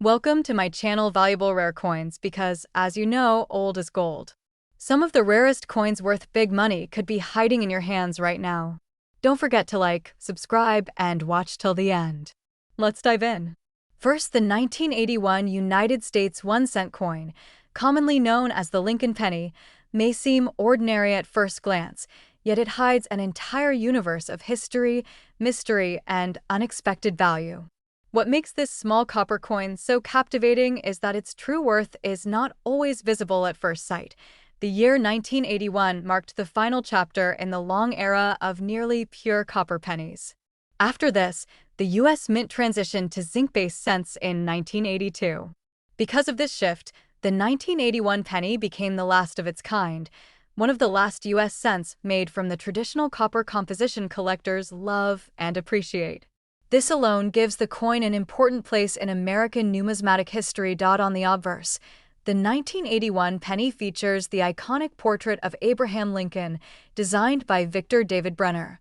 Welcome to my channel Valuable Rare Coins because, as you know, old is gold. Some of the rarest coins worth big money could be hiding in your hands right now. Don't forget to like, subscribe, and watch till the end. Let's dive in. First, the 1981 United States 1-cent coin, commonly known as the Lincoln penny, may seem ordinary at first glance, yet it hides an entire universe of history, mystery, and unexpected value. What makes this small copper coin so captivating is that its true worth is not always visible at first sight. The year 1981 marked the final chapter in the long era of nearly pure copper pennies. After this, the U.S. Mint transitioned to zinc-based cents in 1982. Because of this shift, the 1981 penny became the last of its kind, one of the last U.S. cents made from the traditional copper composition collectors love and appreciate. This alone gives the coin an important place in American numismatic history. On the obverse, the 1981 penny features the iconic portrait of Abraham Lincoln, designed by Victor David Brenner,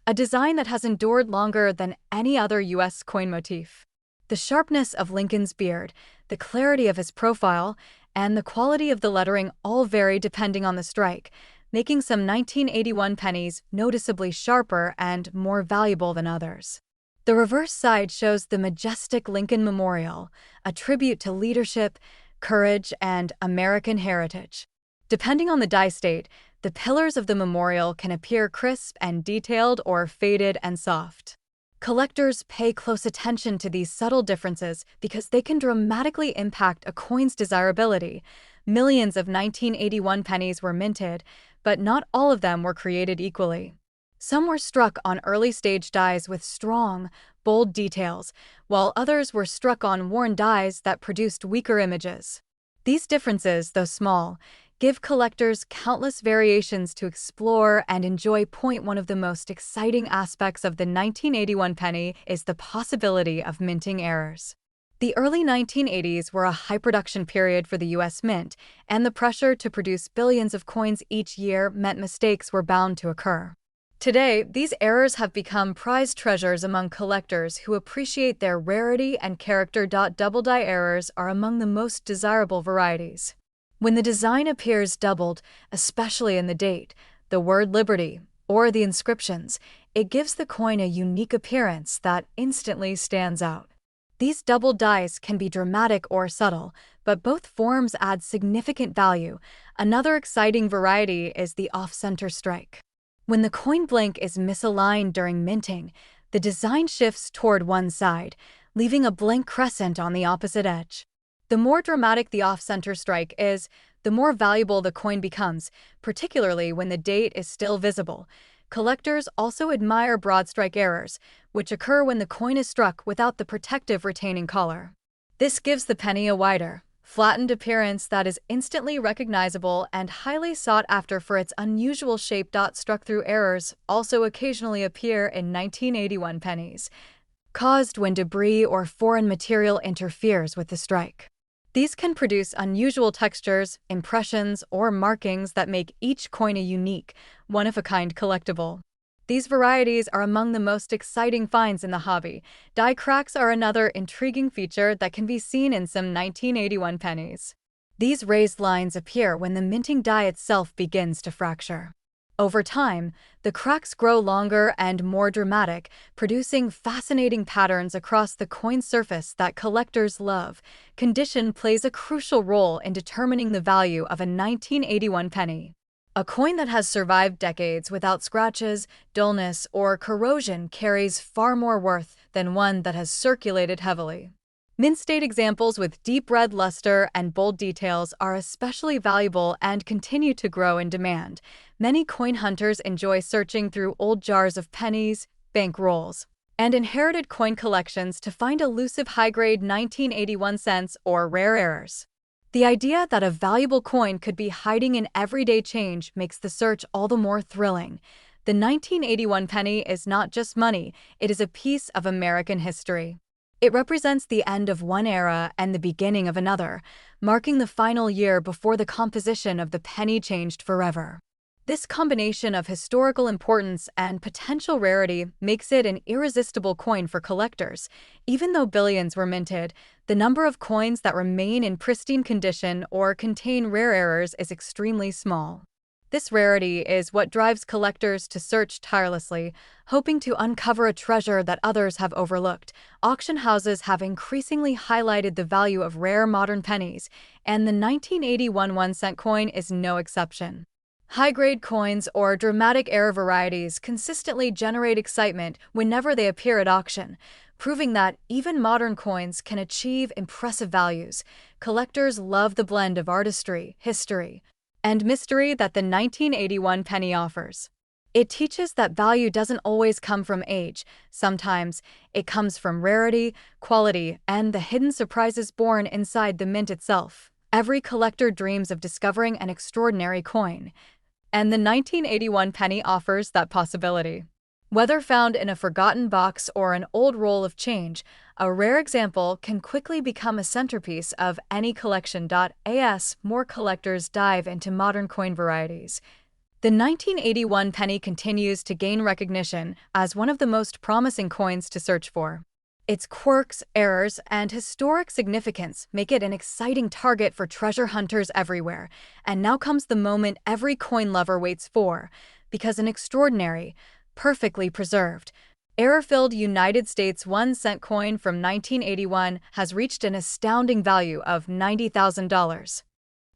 a design that has endured longer than any other U.S. coin motif. The sharpness of Lincoln's beard, the clarity of his profile, and the quality of the lettering all vary depending on the strike, making some 1981 pennies noticeably sharper and more valuable than others. The reverse side shows the majestic Lincoln Memorial, a tribute to leadership, courage, and American heritage. Depending on the die state, the pillars of the memorial can appear crisp and detailed or faded and soft. Collectors pay close attention to these subtle differences because they can dramatically impact a coin's desirability. Millions of 1981 pennies were minted, but not all of them were created equally. Some were struck on early-stage dies with strong, bold details, while others were struck on worn dies that produced weaker images. These differences, though small, give collectors countless variations to explore and enjoy. One of the most exciting aspects of the 1981 penny is the possibility of minting errors. The early 1980s were a high-production period for the U.S. Mint, and the pressure to produce billions of coins each year meant mistakes were bound to occur. Today, these errors have become prized treasures among collectors who appreciate their rarity and character. Double die errors are among the most desirable varieties. When the design appears doubled, especially in the date, the word Liberty, or the inscriptions, it gives the coin a unique appearance that instantly stands out. These double dies can be dramatic or subtle, but both forms add significant value. Another exciting variety is the off-center strike. When the coin blank is misaligned during minting, the design shifts toward one side, leaving a blank crescent on the opposite edge. The more dramatic the off-center strike is, the more valuable the coin becomes, particularly when the date is still visible. Collectors also admire broad strike errors, which occur when the coin is struck without the protective retaining collar. This gives the penny a wider, flattened appearance that is instantly recognizable and highly sought after for its unusual shape. Struck-through errors also occasionally appear in 1981 pennies, caused when debris or foreign material interferes with the strike. These can produce unusual textures, impressions, or markings that make each coin a unique, one-of-a-kind collectible. These varieties are among the most exciting finds in the hobby. Die cracks are another intriguing feature that can be seen in some 1981 pennies. These raised lines appear when the minting die itself begins to fracture. Over time, the cracks grow longer and more dramatic, producing fascinating patterns across the coin surface that collectors love. Condition plays a crucial role in determining the value of a 1981 penny. A coin that has survived decades without scratches, dullness, or corrosion carries far more worth than one that has circulated heavily. Mint-state examples with deep red luster and bold details are especially valuable and continue to grow in demand. Many coin hunters enjoy searching through old jars of pennies, bank rolls, and inherited coin collections to find elusive high-grade 1981 cents or rare errors. The idea that a valuable coin could be hiding in everyday change makes the search all the more thrilling. The 1981 penny is not just money, it is a piece of American history. It represents the end of one era and the beginning of another, marking the final year before the composition of the penny changed forever. This combination of historical importance and potential rarity makes it an irresistible coin for collectors. Even though billions were minted, the number of coins that remain in pristine condition or contain rare errors is extremely small. This rarity is what drives collectors to search tirelessly, hoping to uncover a treasure that others have overlooked. Auction houses have increasingly highlighted the value of rare modern pennies, and the 1981 1-cent coin is no exception. High-grade coins or dramatic era varieties consistently generate excitement whenever they appear at auction, proving that even modern coins can achieve impressive values. Collectors love the blend of artistry, history, and mystery that the 1981 penny offers. It teaches that value doesn't always come from age. Sometimes it comes from rarity, quality, and the hidden surprises born inside the mint itself. Every collector dreams of discovering an extraordinary coin, and the 1981 penny offers that possibility. Whether found in a forgotten box or an old roll of change, a rare example can quickly become a centerpiece of any collection. As more collectors dive into modern coin varieties, the 1981 penny continues to gain recognition as one of the most promising coins to search for. Its quirks, errors, and historic significance make it an exciting target for treasure hunters everywhere. And now comes the moment every coin lover waits for, because an extraordinary, perfectly preserved, error-filled United States 1-cent coin from 1981 has reached an astounding value of $90,000.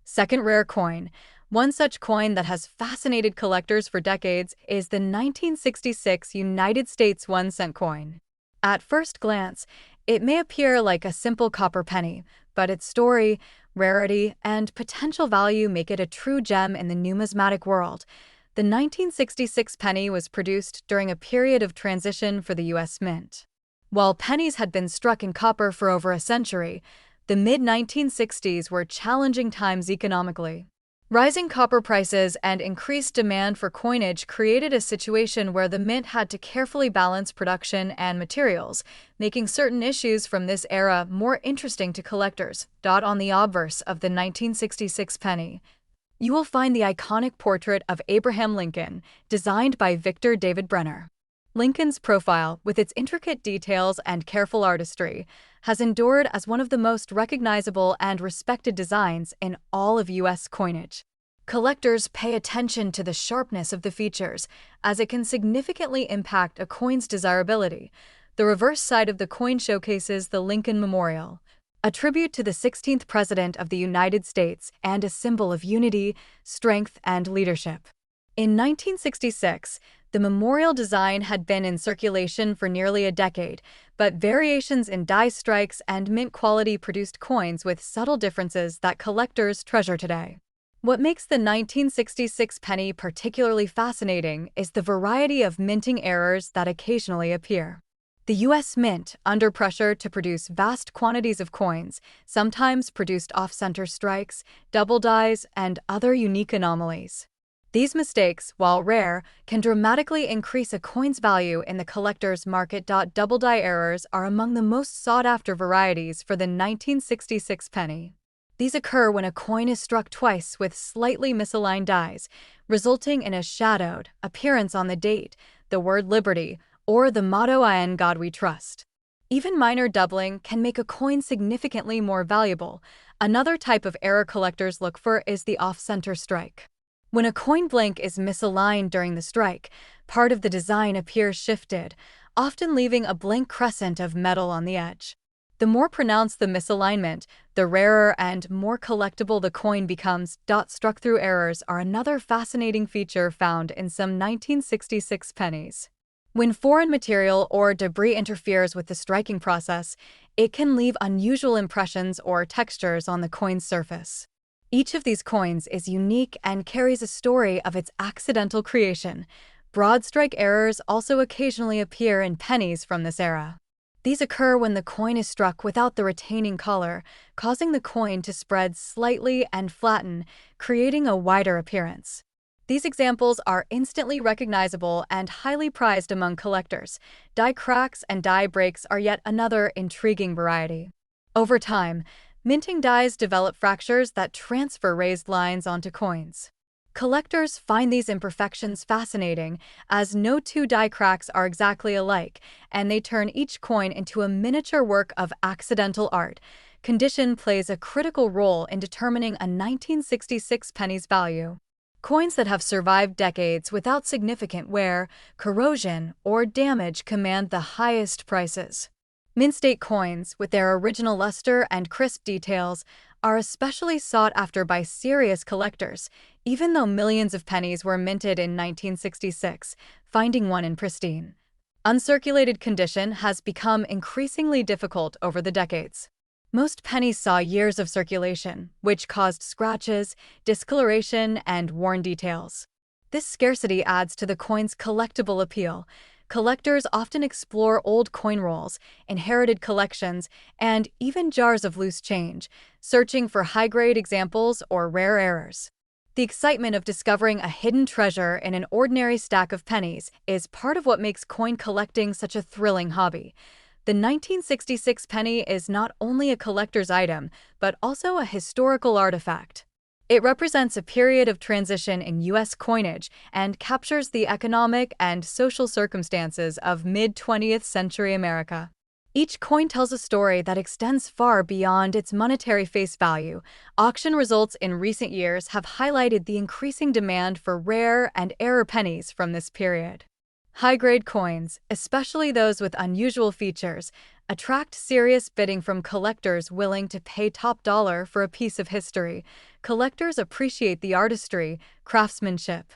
Second rare coin. One such coin that has fascinated collectors for decades is the 1966 United States 1-cent coin. At first glance, it may appear like a simple copper penny, but its story, rarity, and potential value make it a true gem in the numismatic world. The 1966 penny was produced during a period of transition for the U.S. Mint. While pennies had been struck in copper for over a century, the mid-1960s were challenging times economically. Rising copper prices and increased demand for coinage created a situation where the mint had to carefully balance production and materials, making certain issues from this era more interesting to collectors. On the obverse of the 1966 penny, you will find the iconic portrait of Abraham Lincoln, designed by Victor David Brenner. Lincoln's profile, with its intricate details and careful artistry, has endured as one of the most recognizable and respected designs in all of U.S. coinage. Collectors pay attention to the sharpness of the features, as it can significantly impact a coin's desirability. The reverse side of the coin showcases the Lincoln Memorial, a tribute to the 16th President of the United States and a symbol of unity, strength, and leadership. In 1966, the memorial design had been in circulation for nearly a decade, but variations in die strikes and mint quality produced coins with subtle differences that collectors treasure today. What makes the 1966 penny particularly fascinating is the variety of minting errors that occasionally appear. The U.S. Mint, under pressure to produce vast quantities of coins, sometimes produced off-center strikes, double dies, and other unique anomalies. These mistakes, while rare, can dramatically increase a coin's value in the collector's market. Double die errors are among the most sought-after varieties for the 1966 penny. These occur when a coin is struck twice with slightly misaligned dies, resulting in a shadowed appearance on the date, the word liberty, or the motto "In God We Trust." Even minor doubling can make a coin significantly more valuable. Another type of error collectors look for is the off-center strike. When a coin blank is misaligned during the strike, part of the design appears shifted, often leaving a blank crescent of metal on the edge. The more pronounced the misalignment, the rarer and more collectible the coin becomes. Struck-through errors are another fascinating feature found in some 1966 pennies. When foreign material or debris interferes with the striking process, it can leave unusual impressions or textures on the coin's surface. Each of these coins is unique and carries a story of its accidental creation. Broad strike errors also occasionally appear in pennies from this era. These occur when the coin is struck without the retaining collar, causing the coin to spread slightly and flatten, creating a wider appearance. These examples are instantly recognizable and highly prized among collectors. Die cracks and die breaks are yet another intriguing variety. Over time, minting dies develop fractures that transfer raised lines onto coins. Collectors find these imperfections fascinating, as no two die cracks are exactly alike, and they turn each coin into a miniature work of accidental art. Condition plays a critical role in determining a 1966 penny's value. Coins that have survived decades without significant wear, corrosion, or damage command the highest prices. Mint-state coins, with their original luster and crisp details, are especially sought after by serious collectors. Even though millions of pennies were minted in 1966, finding one in pristine, uncirculated condition has become increasingly difficult over the decades. Most pennies saw years of circulation, which caused scratches, discoloration, and worn details. This scarcity adds to the coin's collectible appeal. Collectors often explore old coin rolls, inherited collections, and even jars of loose change, searching for high-grade examples or rare errors. The excitement of discovering a hidden treasure in an ordinary stack of pennies is part of what makes coin collecting such a thrilling hobby. The 1966 penny is not only a collector's item, but also a historical artifact. It represents a period of transition in U.S. coinage and captures the economic and social circumstances of mid-20th century America. Each coin tells a story that extends far beyond its monetary face value. Auction results in recent years have highlighted the increasing demand for rare and error pennies from this period. High-grade coins, especially those with unusual features, attract serious bidding from collectors willing to pay top dollar for a piece of history. Collectors appreciate the artistry, craftsmanship,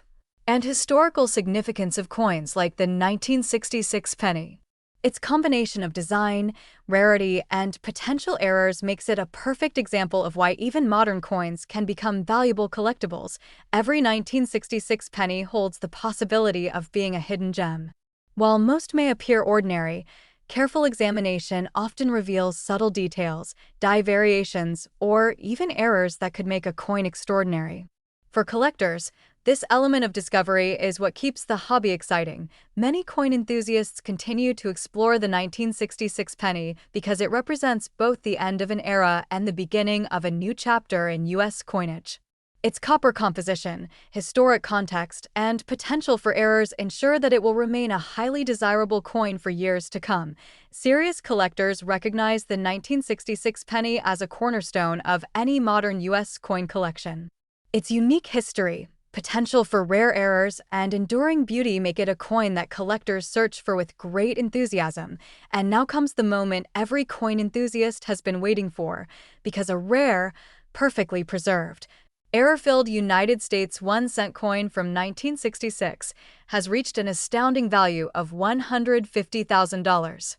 and historical significance of coins like the 1966 penny. Its combination of design, rarity, and potential errors makes it a perfect example of why even modern coins can become valuable collectibles. Every 1966 penny holds the possibility of being a hidden gem. While most may appear ordinary, careful examination often reveals subtle details, die variations, or even errors that could make a coin extraordinary. For collectors, this element of discovery is what keeps the hobby exciting. Many coin enthusiasts continue to explore the 1966 penny because it represents both the end of an era and the beginning of a new chapter in U.S. coinage. Its copper composition, historic context, and potential for errors ensure that it will remain a highly desirable coin for years to come. Serious collectors recognize the 1966 penny as a cornerstone of any modern U.S. coin collection. Its unique history, potential for rare errors, and enduring beauty make it a coin that collectors search for with great enthusiasm. And now comes the moment every coin enthusiast has been waiting for, because a rare, perfectly preserved, error-filled United States 1-cent coin from 1966 has reached an astounding value of $150,000.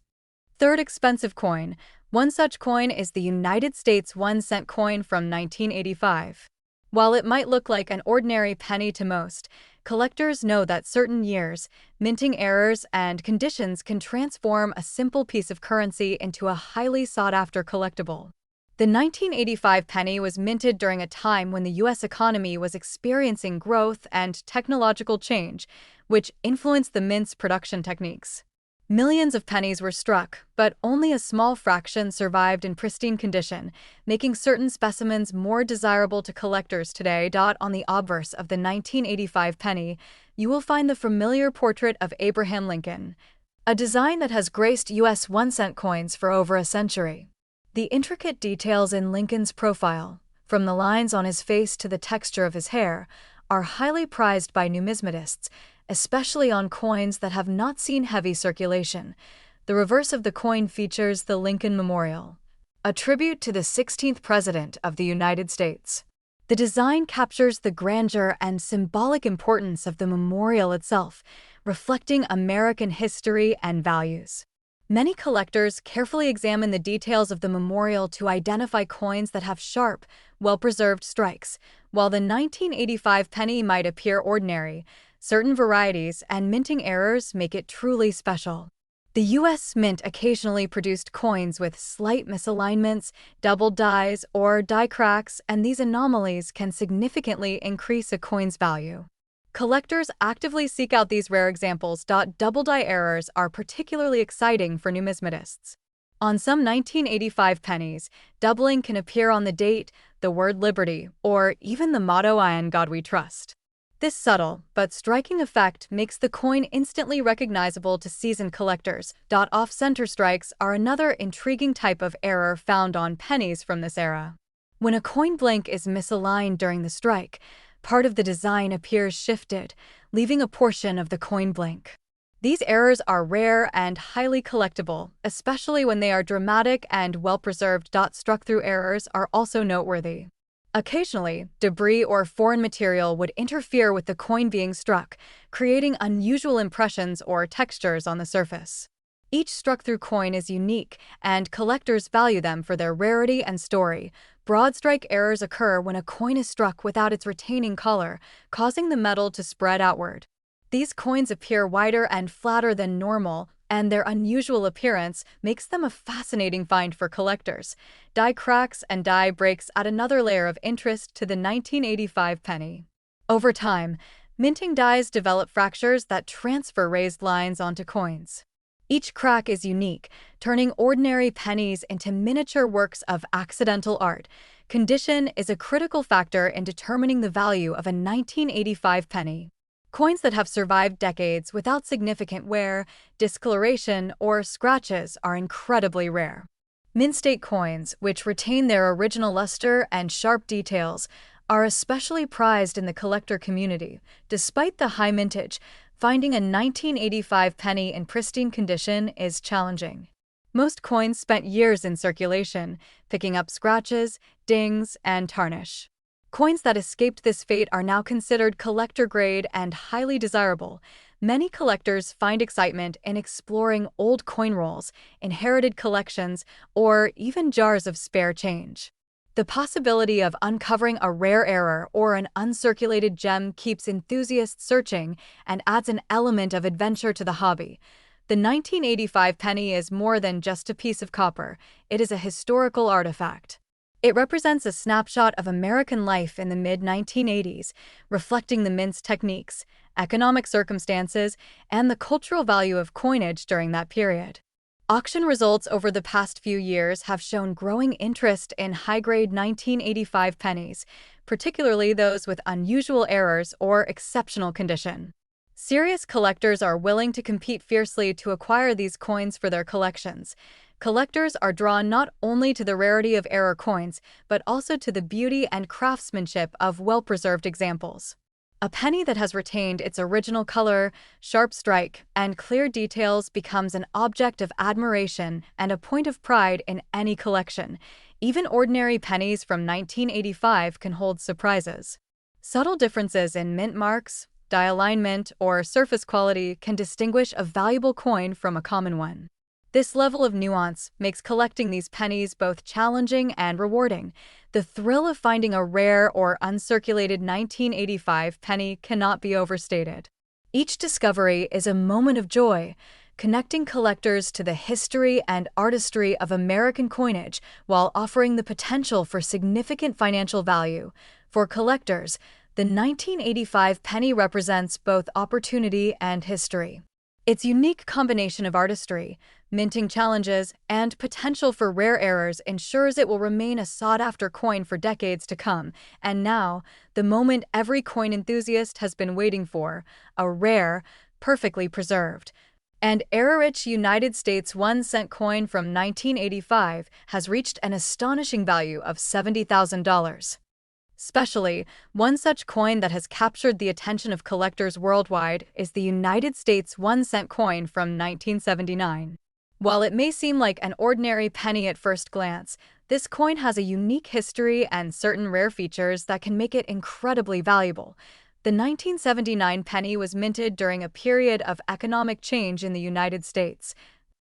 Third expensive coin. One such coin is the United States 1-cent coin from 1985. While it might look like an ordinary penny to most, collectors know that certain years, minting errors, and conditions can transform a simple piece of currency into a highly sought-after collectible. The 1985 penny was minted during a time when the U.S. economy was experiencing growth and technological change, which influenced the mint's production techniques. Millions of pennies were struck, but only a small fraction survived in pristine condition, making certain specimens more desirable to collectors today. On the obverse of the 1985 penny, you will find the familiar portrait of Abraham Lincoln, a design that has graced U.S. 1-cent coins for over a century. The intricate details in Lincoln's profile, from the lines on his face to the texture of his hair, are highly prized by numismatists, especially on coins that have not seen heavy circulation. The reverse of the coin features the Lincoln Memorial, a tribute to the 16th President of the United States. The design captures the grandeur and symbolic importance of the memorial itself, reflecting American history and values. Many collectors carefully examine the details of the memorial to identify coins that have sharp, well-preserved strikes. While the 1985 penny might appear ordinary, certain varieties and minting errors make it truly special. The U.S. Mint occasionally produced coins with slight misalignments, doubled dies, or die cracks, and these anomalies can significantly increase a coin's value. Collectors actively seek out these rare examples. Double die errors are particularly exciting for numismatists. On some 1985 pennies, doubling can appear on the date, the word liberty, or even the motto "In God We Trust." This subtle but striking effect makes the coin instantly recognizable to seasoned collectors. Off-center strikes are another intriguing type of error found on pennies from this era. When a coin blink is misaligned during the strike, part of the design appears shifted, leaving a portion of the coin blank. These errors are rare and highly collectible, especially when they are dramatic and well-preserved. Struck-through errors are also noteworthy. Occasionally, debris or foreign material would interfere with the coin being struck, creating unusual impressions or textures on the surface. Each struck-through coin is unique, and collectors value them for their rarity and story. Broad strike errors occur when a coin is struck without its retaining color, causing the metal to spread outward. These coins appear wider and flatter than normal, and their unusual appearance makes them a fascinating find for collectors. Die cracks and die breaks add another layer of interest to the 1985 penny. Over time, minting dies develop fractures that transfer raised lines onto coins. Each crack is unique, turning ordinary pennies into miniature works of accidental art. Condition is a critical factor in determining the value of a 1985 penny. Coins that have survived decades without significant wear, discoloration, or scratches are incredibly rare. Mint-state coins, which retain their original luster and sharp details, are especially prized in the collector community. Despite the high mintage, finding a 1985 penny in pristine condition is challenging. Most coins spent years in circulation, picking up scratches, dings, and tarnish. Coins that escaped this fate are now considered collector-grade and highly desirable. Many collectors find excitement in exploring old coin rolls, inherited collections, or even jars of spare change. The possibility of uncovering a rare error or an uncirculated gem keeps enthusiasts searching and adds an element of adventure to the hobby. The 1985 penny is more than just a piece of copper, it is a historical artifact. It represents a snapshot of American life in the mid-1980s, reflecting the mint's techniques, economic circumstances, and the cultural value of coinage during that period. Auction results over the past few years have shown growing interest in high-grade 1985 pennies, particularly those with unusual errors or exceptional condition. Serious collectors are willing to compete fiercely to acquire these coins for their collections. Collectors are drawn not only to the rarity of error coins, but also to the beauty and craftsmanship of well-preserved examples. A penny that has retained its original color, sharp strike, and clear details becomes an object of admiration and a point of pride in any collection. Even ordinary pennies from 1985 can hold surprises. Subtle differences in mint marks, die alignment, or surface quality can distinguish a valuable coin from a common one. This level of nuance makes collecting these pennies both challenging and rewarding. The thrill of finding a rare or uncirculated 1985 penny cannot be overstated. Each discovery is a moment of joy, connecting collectors to the history and artistry of American coinage while offering the potential for significant financial value. For collectors, the 1985 penny represents both opportunity and history. Its unique combination of artistry, minting challenges, and potential for rare errors ensures it will remain a sought-after coin for decades to come. And now, the moment every coin enthusiast has been waiting for, a rare, perfectly preserved, and error-rich United States 1-cent coin from 1985 has reached an astonishing value of $70,000. Especially, one such coin that has captured the attention of collectors worldwide is the United States 1-cent coin from 1979. While it may seem like an ordinary penny at first glance, this coin has a unique history and certain rare features that can make it incredibly valuable. The 1979 penny was minted during a period of economic change in the United States,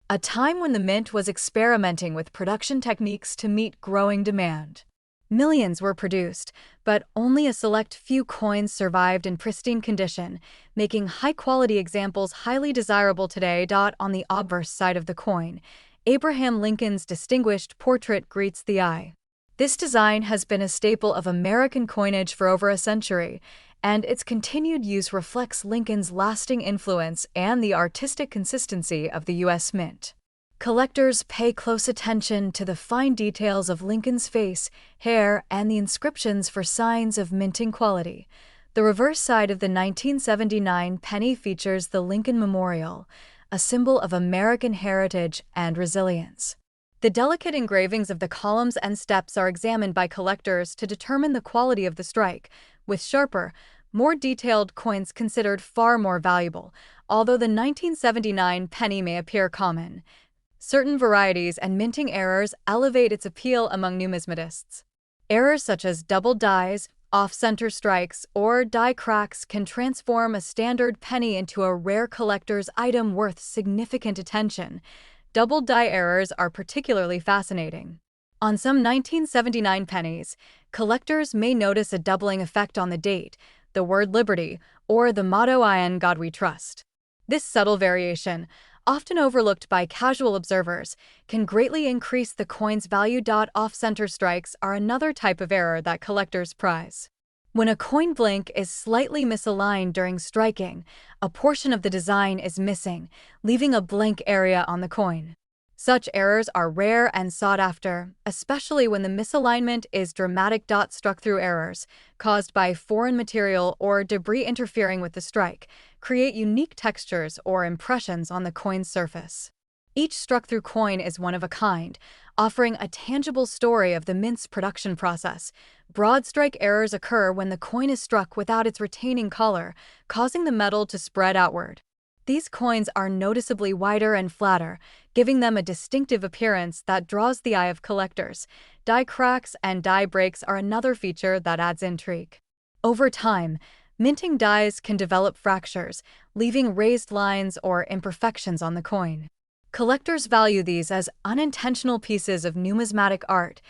a time when the mint was experimenting with production techniques to meet growing demand. Millions were produced, but only a select few coins survived in pristine condition, making high-quality examples highly desirable today. On the obverse side of the coin, Abraham Lincoln's distinguished portrait greets the eye. This design has been a staple of American coinage for over a century, and its continued use reflects Lincoln's lasting influence and the artistic consistency of the U.S. Mint. Collectors pay close attention to the fine details of Lincoln's face, hair, and the inscriptions for signs of minting quality. The reverse side of the 1979 penny features the Lincoln Memorial, a symbol of American heritage and resilience. The delicate engravings of the columns and steps are examined by collectors to determine the quality of the strike, with sharper, more detailed coins considered far more valuable, although the 1979 penny may appear common. Certain varieties and minting errors elevate its appeal among numismatists. Errors such as double dies, off-center strikes, or die cracks can transform a standard penny into a rare collector's item worth significant attention. Double die errors are particularly fascinating. On some 1979 pennies, collectors may notice a doubling effect on the date, the word liberty, or the motto "In God We Trust." This subtle variation, often overlooked by casual observers, can greatly increase the coin's value. Off-center strikes are another type of error that collectors prize. When a coin blink is slightly misaligned during striking, a portion of the design is missing, leaving a blank area on the coin. Such errors are rare and sought after, especially when the misalignment is dramatic. Struck-through errors, caused by foreign material or debris interfering with the strike, create unique textures or impressions on the coin's surface. Each struck-through coin is one of a kind, offering a tangible story of the mint's production process. Broad strike errors occur when the coin is struck without its retaining collar, causing the metal to spread outward. These coins are noticeably wider and flatter, giving them a distinctive appearance that draws the eye of collectors. Die cracks and die breaks are another feature that adds intrigue. Over time, minting dies can develop fractures, leaving raised lines or imperfections on the coin. Collectors value these as unintentional pieces of numismatic art,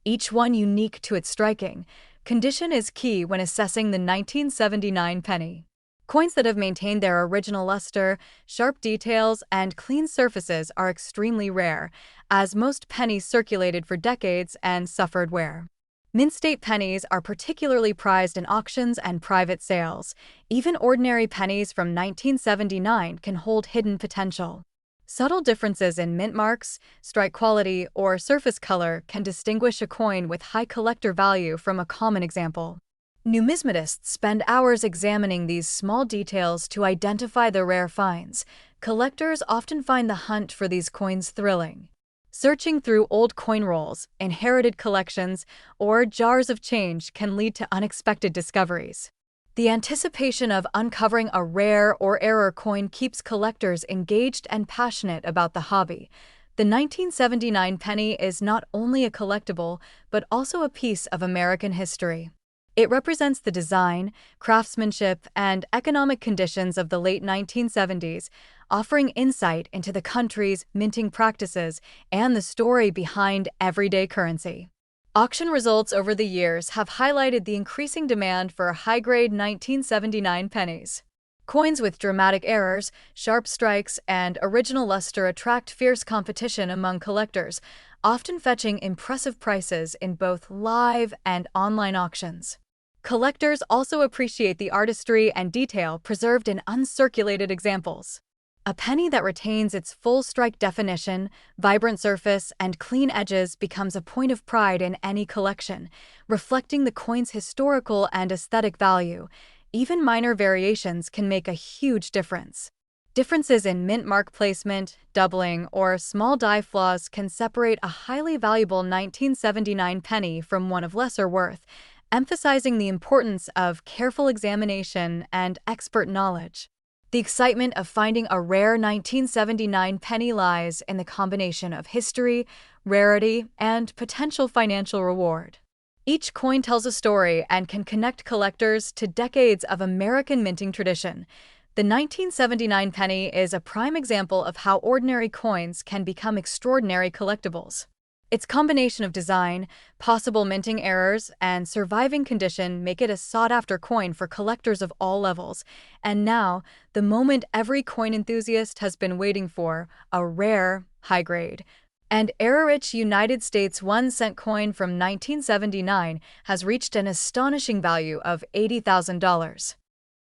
each one unique to its striking. Condition is key when assessing the 1979 penny. Coins that have maintained their original luster, sharp details, and clean surfaces are extremely rare, as most pennies circulated for decades and suffered wear. Mint-state pennies are particularly prized in auctions and private sales. Even ordinary pennies from 1979 can hold hidden potential. Subtle differences in mint marks, strike quality, or surface color can distinguish a coin with high collector value from a common example. Numismatists spend hours examining these small details to identify the rare finds. Collectors often find the hunt for these coins thrilling. Searching through old coin rolls, inherited collections, or jars of change can lead to unexpected discoveries. The anticipation of uncovering a rare or error coin keeps collectors engaged and passionate about the hobby. The 1979 penny is not only a collectible, but also a piece of American history. It represents the design, craftsmanship, and economic conditions of the late 1970s, offering insight into the country's minting practices and the story behind everyday currency. Auction results over the years have highlighted the increasing demand for high-grade 1979 pennies. Coins with dramatic errors, sharp strikes, and original luster attract fierce competition among collectors, often fetching impressive prices in both live and online auctions. Collectors also appreciate the artistry and detail preserved in uncirculated examples. A penny that retains its full strike definition, vibrant surface, and clean edges becomes a point of pride in any collection, reflecting the coin's historical and aesthetic value. Even minor variations can make a huge difference. Differences in mint mark placement, doubling, or small die flaws can separate a highly valuable 1979 penny from one of lesser worth, emphasizing the importance of careful examination and expert knowledge. The excitement of finding a rare 1979 penny lies in the combination of history, rarity, and potential financial reward. Each coin tells a story and can connect collectors to decades of American minting tradition. The 1979 penny is a prime example of how ordinary coins can become extraordinary collectibles. Its combination of design, possible minting errors, and surviving condition make it a sought-after coin for collectors of all levels. And now, the moment every coin enthusiast has been waiting for, a rare, high-grade, and error-rich United States 1-cent coin from 1979 has reached an astonishing value of $80,000.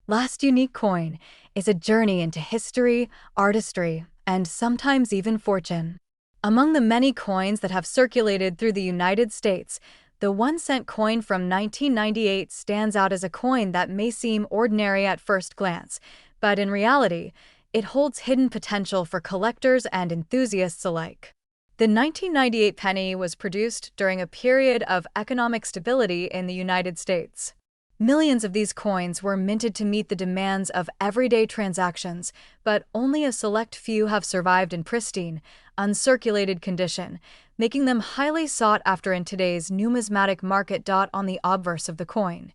Last unique coin is a journey into history, artistry, and sometimes even fortune. Among the many coins that have circulated through the United States, The 1-cent coin from 1998 stands out as a coin that may seem ordinary at first glance, but in reality, it holds hidden potential for collectors and enthusiasts alike. The 1998 penny was produced during a period of economic stability in the United States. Millions of these coins were minted to meet the demands of everyday transactions, but only a select few have survived in pristine, uncirculated condition, making them highly sought after in today's numismatic market. On the obverse of the coin,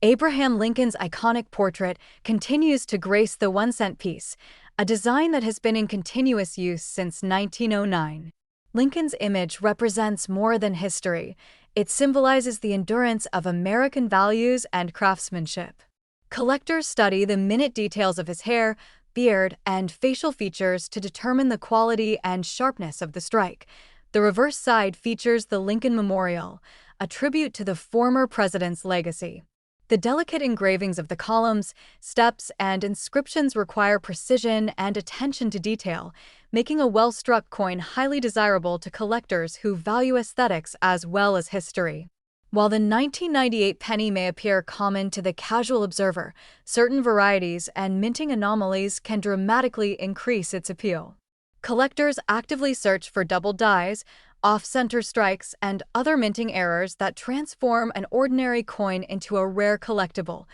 Abraham Lincoln's iconic portrait continues to grace the 1-cent piece, a design that has been in continuous use since 1909. Lincoln's image represents more than history. It symbolizes the endurance of American values and craftsmanship. Collectors study the minute details of his hair, beard, and facial features to determine the quality and sharpness of the strike. The reverse side features the Lincoln Memorial, a tribute to the former president's legacy. The delicate engravings of the columns, steps, and inscriptions require precision and attention to detail, making a well-struck coin highly desirable to collectors who value aesthetics as well as history. While the 1998 penny may appear common to the casual observer, certain varieties and minting anomalies can dramatically increase its appeal. Collectors actively search for double dies, off-center strikes, and other minting errors that transform an ordinary coin into a rare collectible.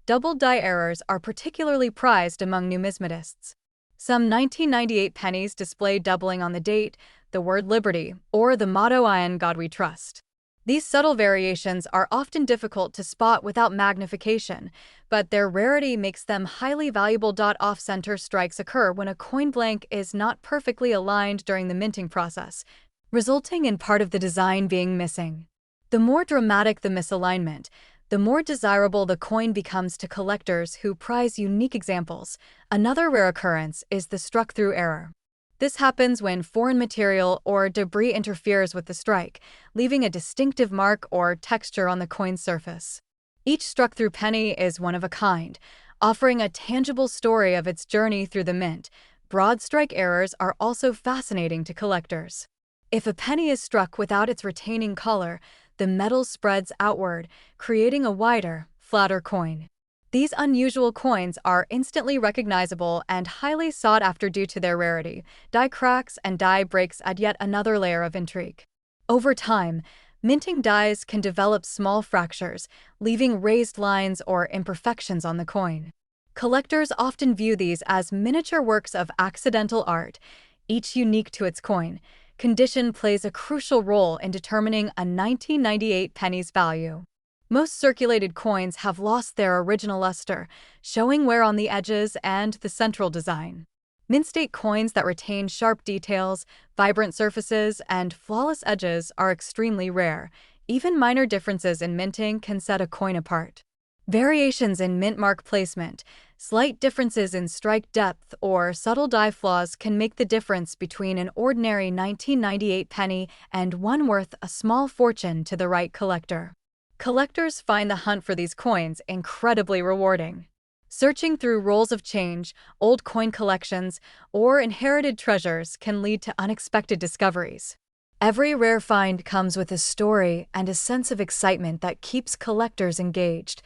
Double die errors are particularly prized among numismatists. Some 1998 pennies display doubling on the date, the word liberty, or the motto "In God We Trust." These subtle variations are often difficult to spot without magnification, but their rarity makes them highly valuable. Off-center strikes occur when a coin blank is not perfectly aligned during the minting process, resulting in part of the design being missing. The more dramatic the misalignment, the more desirable the coin becomes to collectors who prize unique examples. Another rare occurrence is the struck-through error. This happens when foreign material or debris interferes with the strike, leaving a distinctive mark or texture on the coin's surface. Each struck-through penny is one of a kind, offering a tangible story of its journey through the mint. Broad strike errors are also fascinating to collectors. If a penny is struck without its retaining color, the metal spreads outward, creating a wider, flatter coin. These unusual coins are instantly recognizable and highly sought after due to their rarity. Die cracks and die breaks add yet another layer of intrigue. Over time, minting dies can develop small fractures, leaving raised lines or imperfections on the coin. Collectors often view these as miniature works of accidental art, each unique to its coin. Condition plays a crucial role in determining a 1998 penny's value. Most circulated coins have lost their original luster, showing wear on the edges and the central design. Mint-state coins that retain sharp details, vibrant surfaces, and flawless edges are extremely rare. Even minor differences in minting can set a coin apart. Variations in mint mark placement, slight differences in strike depth, or subtle die flaws can make the difference between an ordinary 1998 penny and one worth a small fortune to the right collector. Collectors find the hunt for these coins incredibly rewarding. Searching through rolls of change, old coin collections, or inherited treasures can lead to unexpected discoveries. Every rare find comes with a story and a sense of excitement that keeps collectors engaged.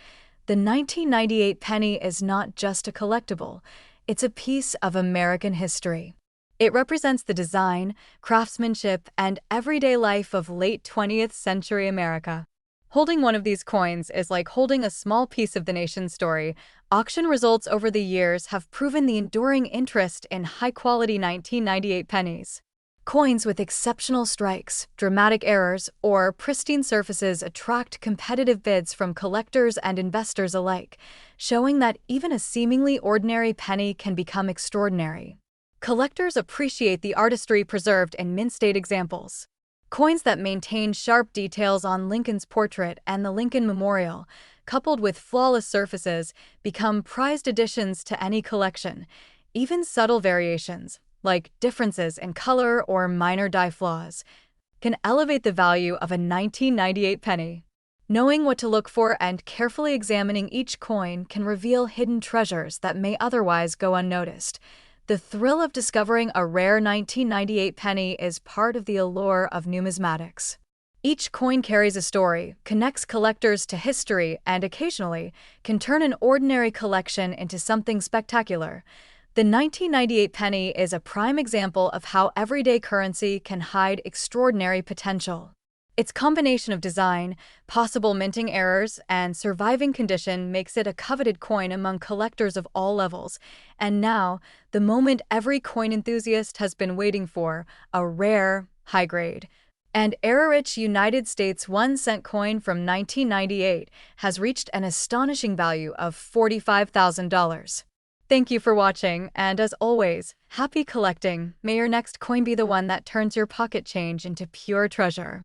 The 1998 penny is not just a collectible, it's a piece of American history. It represents the design, craftsmanship, and everyday life of late 20th century America. Holding one of these coins is like holding a small piece of the nation's story. Auction results over the years have proven the enduring interest in high-quality 1998 pennies. Coins with exceptional strikes, dramatic errors, or pristine surfaces attract competitive bids from collectors and investors alike, showing that even a seemingly ordinary penny can become extraordinary. Collectors appreciate the artistry preserved in mint-state examples. Coins that maintain sharp details on Lincoln's portrait and the Lincoln Memorial, coupled with flawless surfaces, become prized additions to any collection. Even subtle variations, like differences in color or minor die flaws, can elevate the value of a 1998 penny. Knowing what to look for and carefully examining each coin can reveal hidden treasures that may otherwise go unnoticed. The thrill of discovering a rare 1998 penny is part of the allure of numismatics. Each coin carries a story, connects collectors to history, and occasionally can turn an ordinary collection into something spectacular. The 1998 penny is a prime example of how everyday currency can hide extraordinary potential. Its combination of design, possible minting errors, and surviving condition makes it a coveted coin among collectors of all levels. And now, the moment every coin enthusiast has been waiting for, a rare, high-grade, and error-rich United States 1-cent coin from 1998 has reached an astonishing value of $45,000. Thank you for watching, and as always, happy collecting. May your next coin be the one that turns your pocket change into pure treasure.